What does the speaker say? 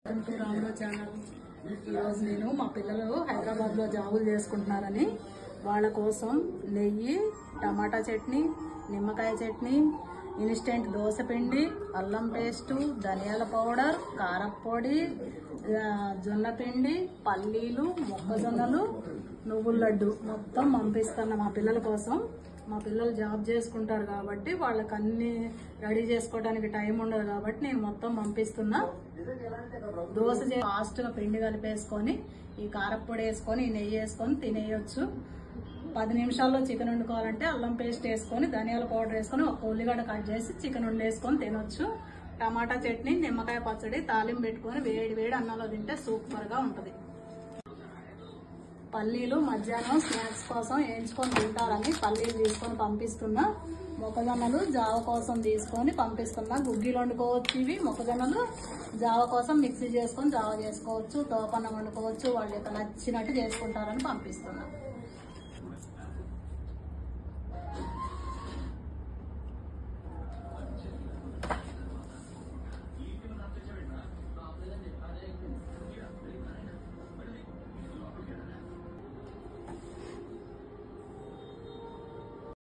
Welcome to రాములో channel. ఈరోజు నేను మా పిల్లలు హైదరాబాద్లో జాబులు చేసుకుంటున్నారని వాళ్ళ కోసం నెయ్యి, టమాటా చట్నీ, నిమ్మకాయ చట్నీ, ఇన్స్టెంట్ దోశ పిండి, అల్లం పేస్టు, ధనియాల పౌడర్, కారప్పొడి, జొన్న పిండి, పల్లీలు, మొక్కజొన్నలు, నువ్వుల లడ్డు మొత్తం పంపిస్తున్నా మా పిల్లల కోసం. మా పిల్లలు జాబ్ చేసుకుంటారు కాబట్టి వాళ్ళకి అన్ని రెడీ చేసుకోవడానికి టైం ఉండదు కాబట్టి నేను మొత్తం పంపిస్తున్నా. దోశ ఫాస్ట్గా పిండి కలిపేసుకొని ఈ కారప్పొడి వేసుకొని ఈ నెయ్యి వేసుకొని తినేయొచ్చు. 10 నిమిషాల్లో చికెన్ వండుకోవాలంటే అల్లం పేస్ట్ వేసుకొని ధనియాల పౌడర్ వేసుకొని ఒక ఉల్లిగడ్డ కట్ చేసి చికెన్ వండేసుకొని తినొచ్చు. టమాటా చట్నీ, నిమ్మకాయ పచ్చడి, తాలింపు పెట్టుకొని వేడి వేడి అన్నంలో తింటే సూపర్గా ఉంటుంది. పల్లీలు మధ్యాహ్నం స్నాక్స్ కోసం వేయించుకొని తింటారని పల్లీలు తీసుకొని పంపిస్తున్నా. మొక్కజొన్నలు జావ కోసం తీసుకొని పంపిస్తున్నా. గుగ్గిలు వండుకోవచ్చు. ఇవి మొక్కజొన్నలు జావ కోసం మిక్సీ చేసుకొని జావ చేసుకోవచ్చు, తోపన్నం వండుకోవచ్చు. వాళ్ళు నచ్చినట్టు చేసుకుంటారని పంపిస్తున్నా.